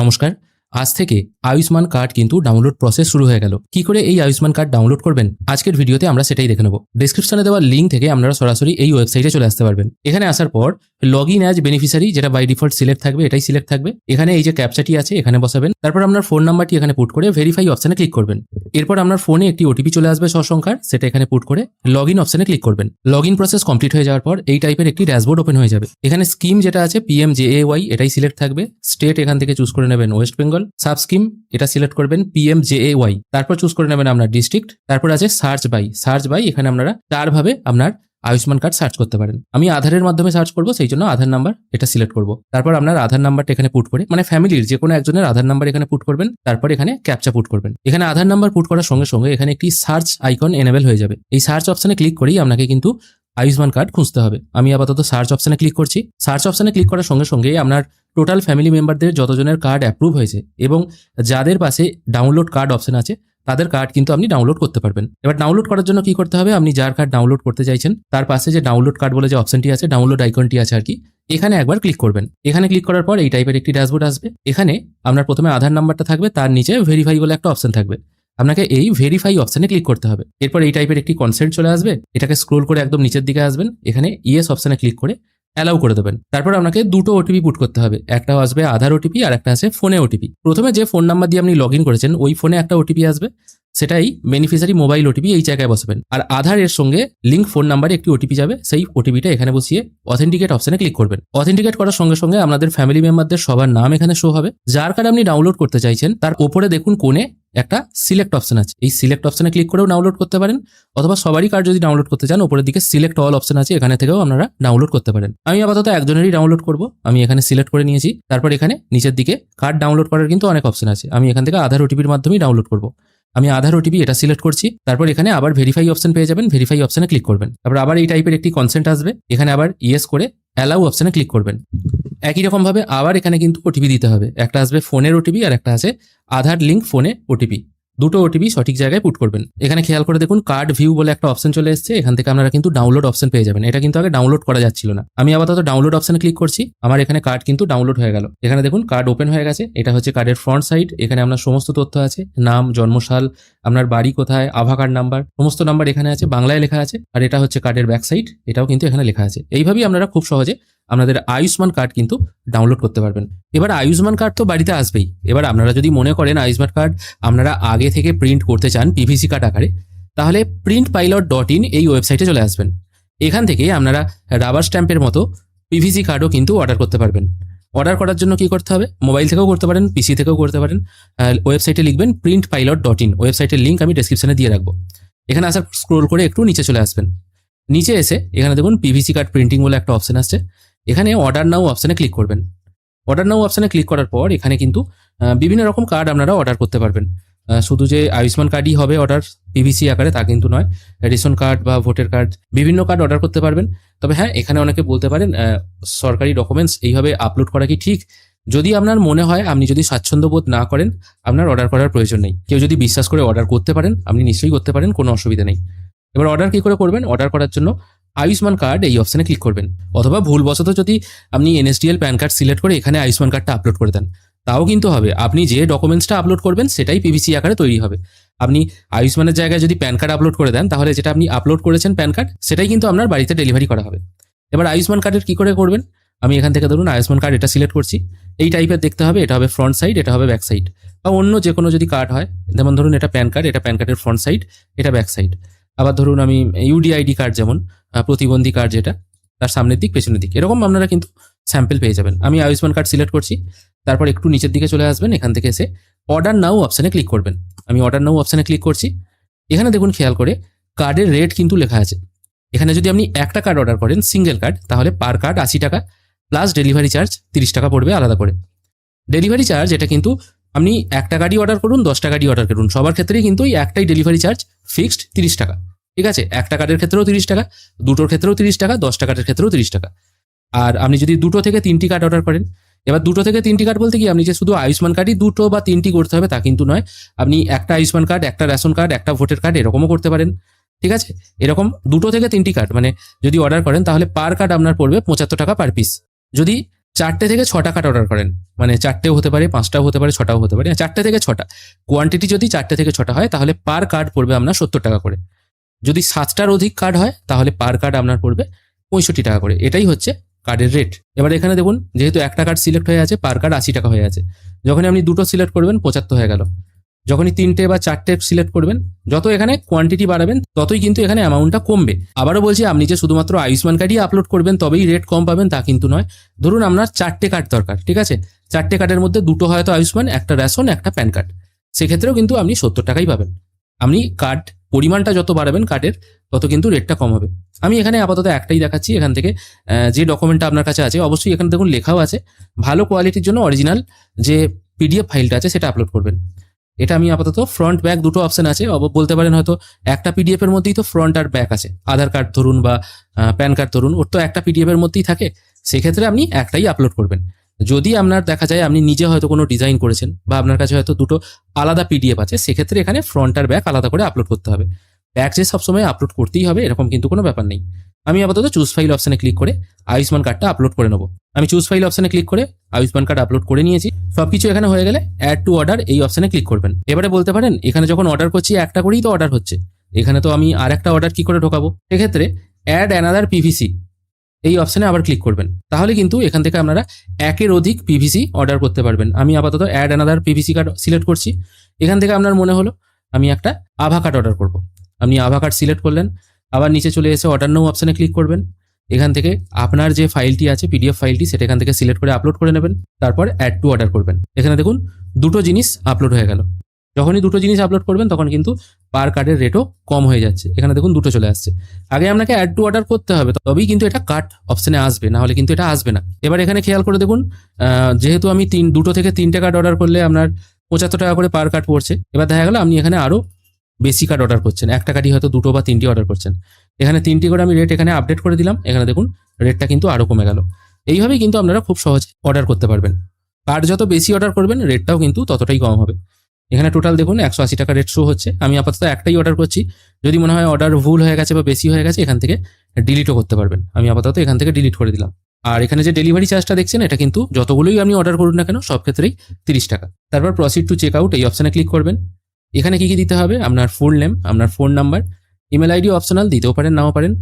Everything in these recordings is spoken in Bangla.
নমস্কার। আজ থেকে আয়ুষ্মান কার্ড কিন্তু ডাউনলোড প্রসেস শুরু হয়ে গেল। কি করে এই আয়ুষ্মান কার্ড ডাউনলোড করবেন আজকের ভিডিওতে আমরা সেটাই দেখে নেব। ডেসক্রিপশনে দেওয়া লিঙ্ক থেকে আপনারা সরাসরি এই ওয়েবসাইটে চলে আসতে পারবেন। এখানে আসার পর লগ ইন অ্যাজ বেনিফিশিয়ারি, যেটা বাই ডিফল্ট সিলেক্ট থাকবে, এটাই সিলেক্ট থাকবে। এখানে এই যে ক্যাপচাটি আছে এখানে বসাবেন। তারপর আপনার ফোন নাম্বারটি এখানে পুট করে ভেরিফাই অপশনে ক্লিক করবেন। এরপর আপনার ফোনে একটি ওটিপি চলে আসবে সংখ্যার, সেটা এখানে পুট করে লগ ইন অপশনে ক্লিক করবেন। লগ ইন প্রসেস কমপ্লিট হয়ে যাওয়ার পর এই টাইপের একটি ড্যাশবোর্ড ওপেন হয়ে যাবে। এখানে স্কিম যেটা আছে PMJAY এটাই সিলেক্ট থাকবে। স্টেট এখান থেকে চুজ করে নেবেন ওয়েস্ট বেঙ্গল। সাব স্কিম এটা সিলেক্ট করবেন PMJAY। তারপর চুজ করে নেবেন আপনার ডিস্ট্রিক্ট। তারপর আছে সার্চ বাই। এখানে আপনারা 4 ভাবে আপনার আয়ুষ্মান কার্ড সার্চ করতে পারেন। আমি আধারের মাধ্যমে সার্চ করব, সেই জন্য আধার নাম্বার এটা সিলেক্ট করব। তারপর আপনার আধার নাম্বারটা এখানে পুট করে, মানে ফ্যামিলির যে কোনো একজনের আধার নাম্বার এখানে পুট করবেন। তারপর এখানে ক্যাপচা পুট করবেন। এখানে আধার নাম্বার পুট করার সঙ্গে সঙ্গে এখানে একটি সার্চ আইকন এনেবল হয়ে যাবে। এই সার্চ অপশনে ক্লিক করেই আপনাকে কিন্তু আয়ুষ্মান কার্ড খুঁজতে হবে। আমি আপাতত সার্চ অপশনে ক্লিক করছি। সার্চ অপশনে ক্লিক করার সঙ্গে সঙ্গে আপনার টোটাল ফ্যামিলি মেম্বারদের যতজনের কার্ড অ্যাপ্রুভ হয়েছে এবং যাদের পাশে ডাউনলোড কার্ড অপশন আছে তাদের কার্ড কিন্তু আপনি ডাউনলোড করতে পারবেন। এবার ডাউনলোড করার জন্য কি করতে হবে, আপনি যার কার্ড ডাউনলোড করতে চাইছেন তার পাশে যে ডাউনলোড কার্ড বলে যে অপশনটি আছে, ডাউনলোড আইকনটি আছে আর কি, এখানে একবার ক্লিক করবেন। এখানে ক্লিক করার পর এই টাইপের একটি ড্যাশবোর্ড আসবে। এখানে আপনার প্রথমে আধার নাম্বারটা থাকবে, তার নিচে ভেরিফাই বলে একটা অপশন থাকবে। আপনাকে এই ভেরিফাই অপশনে ক্লিক করতে হবে। এরপর এই টাইপের একটি কনসেন্ট চলে আসবে। এটাকে স্ক্রোল করে একদম নিচের দিকে আসবেন। এখানে ইয়েস অপশনে ক্লিক করে অ্যালাউ করে দেবেন। তারপর আপনাকে দুটো ওটিপি পুট করতে হবে। একটা আসবে আধার ওটিপি আর একটা আছে ফোনে ওটিপি। প্রথমে যে ফোন নাম্বার দিয়ে আপনি লগ ইন করেছেন ওই ফোনে একটা ওটিপি আসবে, সেটাই বেনিফিশিয়ারি মোবাইল ওটিপি, এই জায়গায় বসাবেন। আর আধারের সঙ্গে লিঙ্ক ফোন নাম্বারে একটি ওটিপি যাবে, সেই ওটিপিটা এখানে বসিয়ে অথেন্টিকেট অপশনে ক্লিক করবেন। অথেন্টিকেট করার সঙ্গে সঙ্গে আপনাদের ফ্যামিলি মেম্বারদের সবার নাম এখানে শো হবে। যার কার্ড আপনি ডাউনলোড করতে চাইছেন তার উপরে দেখুন কোণে একটা সিলেক্ট অপশন আছে। এই সিলেক্ট অপশনে ক্লিক করেও ডাউনলোড করতে পারেন, অথবা সবারই কার্ড যদি ডাউনলোড করতে চান উপরের দিকে সিলেক্ট অল অপশন আছে, এখানে থেকেও আপনারা ডাউনলোড করতে পারেন। আমি আপাতত একজনেরই ডাউনলোড করব। আমি এখানে সিলেক্ট করে নিয়েছি। তারপর এখানে নিচের দিকে কার্ড ডাউনলোড করার কিন্তু অনেক অপশন আছে। আমি এখান থেকে আধার ওটিপির মাধ্যমেই ডাউনলোড করব। আমি আধার ওটিপি এটা সিলেক্ট করছি। তারপর এখানে আবার ভেরিফাই অপশন পেয়ে যাবেন, ভেরিফাই অপশনে ক্লিক করবেন। তারপর আবার এই টাইপের একটি কনসেন্ট আসবে। এখানে আবার ইয়েস করে অ্যালাউ অপশনে ক্লিক করবেন। একই রকম ভাবে আবার এখানে কিন্তু ওটিপি দিতে হবে। একটা আসবে ফোনের ওটিপি আর একটা আছে আধার লিঙ্ক ফোনে ওটিপি। দুটো ওটিপি সঠিক জায়গায় পুট করবেন। এখানে খেয়াল করে দেখুন কার্ড ভিউ বলে একটা অপশন চলে এসেছে। এখান থেকে আপনারা কিন্তু ডাউনলোড অপশন পেয়ে যাবেন। এটা কিন্তু আগে ডাউনলোড করা যাচ্ছিল না। আমি আপাতত ডাউনলোড অপশনে ক্লিক করছি। আমার এখানে কার্ড কিন্তু ডাউনলোড হয়ে গেল। এখানে দেখুন কার্ড ওপেন হয়ে গেছে। এটা হচ্ছে কার্ডের ফ্রন্ট সাইড। এখানে আপনার সমস্ত তথ্য আছে, নাম, জন্মসাল, আপনার বাড়ি কোথায়, আধার কার্ড নাম্বার, সমস্ত নাম্বার এখানে আছে, বাংলায় লেখা আছে। আর এটা হচ্ছে কার্ডের ব্যাক সাইড, এটাও কিন্তু এখানে লেখা আছে। এইভাবেই আপনারা খুব সহজে আপনাদের আয়ুষ্মান কার্ড কিন্তু ডাউনলোড করতে পারবেন। এবার আয়ুষ্মান কার্ড তো বাড়িতে আসবেই। এবার আপনারা যদি মনে করেন আয়ুষ্মান কার্ড আপনারা আগে থেকে প্রিন্ট করতে চান PVC কার্ড আকারে, তাহলে printpilot.in এই ওয়েবসাইটে চলে আসবেন। এখান থেকে আপনারা রাবার স্ট্যাম্পের মতো PVC কার্ডও কিন্তু অর্ডার করতে পারবেন। অর্ডার করার জন্য কি করতে হবে, মোবাইল থেকেও করতে পারেন, PC থেকেও করতে পারেন। ওয়েবসাইটে লিখবেন printpilot.in। ওয়েবসাইটের লিঙ্ক আমি ডেসক্রিপশনে দিয়ে রাখবো। এখানে আসার স্ক্রোল করে একটু নিচে চলে আসবেন। নিচে এসে এখানে দেখুন PVC কার্ড প্রিন্টিং বলে একটা অপশন আসছে। এখানে অর্ডার নাও অপশনে ক্লিক করবেন। অর্ডার নাও অপশনে ক্লিক করার পর এখানে কিন্তু বিভিন্ন রকম কার্ড আপনারা অর্ডার করতে পারবেন। শুধু যে আয়ুষ্মান কার্ডই হবে অর্ডার PVC আকারে তা কিন্তু নয়। রেশন কার্ড বা ভোটার কার্ড, বিভিন্ন কার্ড অর্ডার করতে পারবেন। তবে হ্যাঁ, এখানে অনেকে বলতে পারেন সরকারি ডকুমেন্টস এইভাবে আপলোড করা কি ঠিক? যদি আপনার মনে হয়, আপনি যদি স্বাচ্ছন্দ্য বোধ না করেন, আপনার অর্ডার করার প্রয়োজন নেই। কেউ যদি বিশ্বাস করে অর্ডার করতে পারেন, আপনি নিশ্চয়ই করতে পারেন, কোনো অসুবিধা নেই। এবার অর্ডার কি করে করবেন, অর্ডার করার জন্য আয়ুষ্মান কার্ড এই অপশনে ক্লিক করবেন। অথবা ভুলবশত যদি আপনি NSDL প্যান কার্ড সিলেক্ট করে এখানে আয়ুষ্মান কার্ডটা আপলোড করে দেন, তাও কিন্তু হবে। আপনি যে ডকুমেন্টসটা আপলোড করবেন সেটাই PVC আকারে তৈরি হবে। আপনি আয়ুষ্মানের জায়গায় যদি প্যান কার্ড আপলোড করে দেন, তাহলে যেটা আপনি আপলোড করেছেন প্যান কার্ড, সেটাই কিন্তু আপনার বাড়িতে ডেলিভারি করা হবে। এবার আয়ুষ্মান কার্ডের কি করে করবেন, আমি এখান থেকে ধরুন আয়ুষ্মান কার্ড এটা সিলেক্ট করছি। এই টাইপের দেখতে হবে। এটা হবে ফ্রন্ট সাইড, এটা হবে ব্যাক সাইড। বা অন্য যে কোনো যদি কার্ড হয়, যেমন ধরুন এটা প্যান কার্ড, এটা প্যান কার্ডের ফ্রন্ট সাইড, এটা ব্যাক সাইড। আবার ধরুন আমি UDID কার্ড, যেমন প্রতিবন্ধী কার্ড, যেটা তার সামনের দিক পেছনের দিক, এরকম আপনারা কিন্তু স্যাম্পল পেয়ে যাবেন। আমি আয়ুষ্মান কার্ড সিলেক্ট করছি। তারপর একটু নিচের দিকে চলে আসবেন। এখান থেকে এসে অর্ডার নাও অপশনে ক্লিক করবেন। আমি অর্ডার নাও অপশনে ক্লিক করছি। এখানে দেখুন খেয়াল করে কার্ডের রেট কিন্তু লেখা আছে। এখানে যদি আপনি একটা কার্ড অর্ডার করেন, সিঙ্গেল কার্ড, তাহলে পার কার্ড 80 টাকা প্লাস ডেলিভারি চার্জ 30 টাকা পড়বে আলাদা করে। ডেলিভারি চার্জ এটা কিন্তু আপনি একটা গাড়ি অর্ডার করুন, 10টা গাড়ি অর্ডার করুন, সবার ক্ষেত্রেই কিন্তু এই একটাই ডেলিভারি চার্জ ফিক্সড 30 টাকা। ঠিক আছে, একটা কার্ডের ক্ষেত্রেও 30 টাকা, দুটোর ক্ষেত্রেও 30 টাকা, 10টা কার্ডের ক্ষেত্রেও 30 টাকা। আর আপনি যদি 2 থেকে 3টি কার্ড অর্ডার করেন, এবার 2 থেকে 3টি কার্ড বলতে কি আপনি যে শুধু আয়ুষ্মান কার্ডই 2 বা 3টি করতে হবে তা কিন্তু নয়। আপনি একটা আয়ুষ্মান কার্ড, একটা রেশন কার্ড, একটা ভোটার কার্ড এরকমও করতে পারেন। ঠিক আছে, এরকম 2 থেকে 3টি কার্ড মানে যদি অর্ডার করেন, তাহলে পার কার্ড আপনার পড়বে 75 টাকা পার পিস। যদি 4টে থেকে 6টা কার্ড অর্ডার করেন, মানে 4টেও হতে পারে, 5টাও হতে পারে, 6টাও হতে পারে, 4টে থেকে 6টা কোয়ান্টিটি যদি 4টে থেকে 6টা হয় তাহলে পার কার্ড পড়বে আপনার 70 টাকা করে। যদি 7টার অধিক কার্ড হয় তাহলে পার কার্ড আপনার পড়বে 65 টাকা করে। এটাই হচ্ছে কার্ডের রেট। এবার এখানে দেখুন, যেহেতু একটা কার্ড সিলেক্ট হয়ে আছে, পার কার্ড 80 টাকা হয়ে আছে। যখনই আপনি দুটো সিলেক্ট করবেন 75 হয়ে গেল। যখনই 3টে বা 4টে সিলেক্ট করবেন, যত এখানে কোয়ান্টিটি বাড়াবেন ততই কিন্তু এখানে অ্যামাউন্টটা কমবে। আবারও বলছি, আপনি যে শুধুমাত্র আয়ুষ্মান কার্ডই আপলোড করবেন তবেই রেট কম পাবেন তা কিন্তু নয়। ধরুন আপনার 4টে কার্ড দরকার, ঠিক আছে, 4টে কার্ডের মধ্যে 2টো হয়তো আয়ুষ্মান, একটা রেশন, একটা প্যান কার্ড, সেক্ষেত্রেও কিন্তু আপনি 70 টাকাই পাবেন। আপনি কার্ড পরিমাণটা যত বাড়াবেন কার্ডের, তত কিন্তু রেটটা কম হবে। আমি এখানে আপাতত একটাই দেখাচ্ছি। এখান থেকে যে ডকুমেন্টটা আপনার কাছে আছে, অবশ্যই এখানে দেখুন লেখাও আছে, ভালো কোয়ালিটির জন্য অরিজিনাল যে পিডিএফ ফাইলটা আছে সেটা আপলোড করবেন। এটা আমি আপাতত ফ্রন্ট ব্যাক দুটো অপশন আছে। বলতে পারেন হয়তো একটা পিডিএফ এর মধ্যেই তো ফ্রন্ট আর ব্যাক আছে, আধার কার্ড ধরুন বা প্যান কার্ড ধরুন, ওর তো একটা পিডিএফ এর মধ্যেই থাকে, সেক্ষেত্রে আপনি একটাই আপলোড করবেন। যদি আপনার দেখা যায় আপনি নিজে হয়তো কোনো ডিজাইন করেছেন বা আপনার কাছে হয়তো দুটো আলাদা পিডিএফ আছে, সেক্ষেত্রে এখানে ফ্রন্ট আর ব্যাক আলাদা করে আপলোড করতে হবে। ব্যাক যে সবসময় আপলোড করতেই হবে এরকম কিন্তু কোনো ব্যাপার নেই। আমি আপাতত চুজ ফাইল অপশনে ক্লিক করে আয়ুষ্মান কার্ডটা আপলোড করে নেবো। আমি চুজ ফাইল অপশনে ক্লিক করে আয়ুষ্মান কার্ড আপলোড করে নিয়েছি। সবকিছু এখানে হয়ে গেলে অ্যাড টু অর্ডার এই অপশনে ক্লিক করবেন। এবারে বলতে পারেন এখানে যখন অর্ডার করছি একটা করেই তো অর্ডার হচ্ছে, এখানে তো আমি আর একটা অর্ডার কি করে ঢোকাবো? সেক্ষেত্রে অ্যাড অ্যানাদার পিভিসি এই অপশনে আবার ক্লিক করবেন। তাহলে কিন্তু এখান থেকে আপনারা একের অধিক পিভিসি অর্ডার করতে পারবেন। আমি আপাতত add another PVC card select করছি। এখান থেকে আপনার মনে হলো আমি একটা আভা কার্ড অর্ডার করব, আপনি আভা কার্ড সিলেক্ট করলেন। আবার নিচে চলে এসে অর্ডার নাও অপশনে ক্লিক করবেন। এখান থেকে আপনার যে ফাইলটি আছে পিডিএফ ফাইলটি, সেটা এখান থেকে সিলেক্ট করে আপলোড করে নেবেন। তারপর অ্যাড টু অর্ডার করবেন। এখানে দেখুন দুটো জিনিস আপলোড হয়ে গেল। যখনই দুটো জিনিস আপলোড করবেন তখন কিন্তু পার কার্ডের রেটও কম হয়ে যাচ্ছে। এখানে দেখুন দুটো চলে আসছে। আগে আপনাকে অ্যাড টু অর্ডার করতে হবে, তবেই কিন্তু এটা কার্ড অপশনে আসবে, না হলে কিন্তু এটা আসবে না। এবার এখানে খেয়াল করে দেখুন, যেহেতু আমি দুটো থেকে 3টে কার্ড অর্ডার করলে আপনার 75 টাকা করে পার কার্ড পড়ছে। এবার দেখা গেল আপনি এখানে আরো বেশি কার্ড অর্ডার করছেন, একটা কার্ডই হয়তো 2টো বা 3টি অর্ডার করছেন। এখানে 3টি করে আমি রেট এখানে আপডেট করে দিলাম। এখানে দেখুন রেটটা কিন্তু আরো কমে গেল। এইভাবেই কিন্তু আপনারা খুব সহজে অর্ডার করতে পারবেন। কার্ড যত বেশি অর্ডার করবেন রেটটাও কিন্তু ততটাই কম হবে। এখানে টোটাল দেখুন 180 টাকা রেট শো হচ্ছে। আমি আপাতত একটাই অর্ডার করছি। যদি মনে হয় অর্ডার ভুল হয়ে গেছে বা বেশি হয়ে গেছে, এখান থেকে ডিলিটও করতে পারবেন। আমি আপাতত এখান থেকে ডিলিট করে দিলাম। আর এখানে যে ডেলিভারি চার্জটা দেখছেন, এটা কিন্তু যতগুলোই আপনি অর্ডার করুন না কেন সব ক্ষেত্রেই 30 টাকা। তারপর প্রসিড টু চেক আউট এই অপশনে ক্লিক করবেন। এখানে কি কি দিতে হবে? আপনার ফুল নেম, আপনার phone number, email ID optional, দিতেও পারেন নাও পারেন,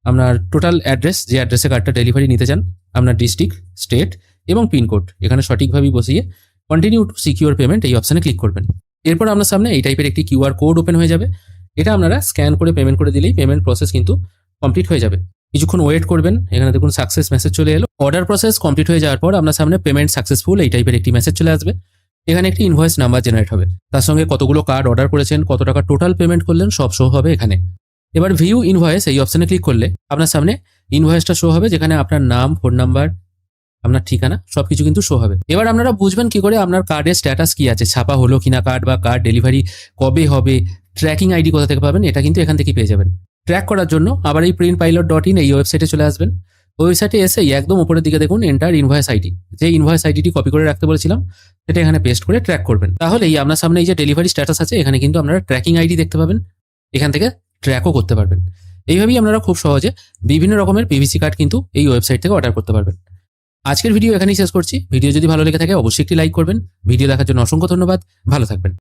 আপনার টোটাল অ্যাড্রেস, যে অ্যাড্রেসে কার্ডটা ডেলিভারি নিতে চান, আপনার ডিস্ট্রিক্ট, স্টেট এবং পিনকোড এখানে সঠিকভাবে বসিয়ে কন্টিনিউ টু সিকিউর পেমেন্ট এই অপশনে ক্লিক করবেন। এরপর আপনার সামনে এই টাইপের একটি কিউআর কোড ওপেন হয়ে যাবে। এটা আপনারা স্ক্যান করে পেমেন্ট করে দিলেই পেমেন্ট প্রসেস কিন্তু কমপ্লিট হয়ে যাবে। কিছুক্ষণ ওয়েট করবেন। এখানে দেখুন সাকসেস মেসেজ চলে এলো। অর্ডার প্রসেস কমপ্লিট হয়ে যাওয়ার পর আপনার সামনে পেমেন্ট সাকসেসফুল এই টাইপের একটি মেসেজ চলে আসবে। এখানে একটি ইনভয়েস নাম্বার জেনারেট হবে, তার সঙ্গে কতগুলো কার্ড অর্ডার করেছেন, কত টাকা টোটাল পেমেন্ট করলেন সব শো হবে এখানে। এবার ভিউ ইনভয়েস এই অপশনে ক্লিক করলে আপনার সামনে ইনভয়েসটা শো হবে, যেখানে আপনার নাম, ফোন নাম্বার, আপনার ঠিকানা সবকিছু কিন্তু শো হবে। এবার আপনারা বুঝবেন কি করে আপনার কার্ডের স্ট্যাটাস কি আছে, ছাপা হলো কিনা কার্ড, বা কার্ড ডেলিভারি কবে হবে, ট্র্যাকিং আইডি কোথা থেকে পাবেন, এটা কিন্তু এখান থেকেই পেয়ে যাবেন। ট্র্যাক করার জন্য আবার এই printpilot.in এই ওয়েবসাইটে চলে আসবেন। ওয়েবসাইটে এসেই একদম উপরের দিকে দেখুন এন্টার ইনভয়েস আইডি, যে ইনভয়েস আইডিটি কপি করে রাখতে বলেছিলাম সেটা এখানে পেস্ট করে ট্র্যাক করবেন। তাহলেই আপনার সামনে এই যে ডেলিভারি স্ট্যাটাস আছে, এখানে কিন্তু আপনারা ট্র্যাকিং আইডি দেখতে পাবেন, এখান থেকে ট্র্যাকও করতে পারবেন। এইভাবেই আপনারা খুব সহজে বিভিন্ন রকমের পিভিসি কার্ড কিন্তু এই ওয়েবসাইট থেকে অর্ডার করতে পারবেন। আজকের ভিডিও এখানেই শেষ করছি। ভিডিও যদি ভালো লেগে থাকে অবশ্যই একটি লাইক করবেন। ভিডিও দেখার জন্য অসংখ্য ধন্যবাদ। ভালো থাকবেন।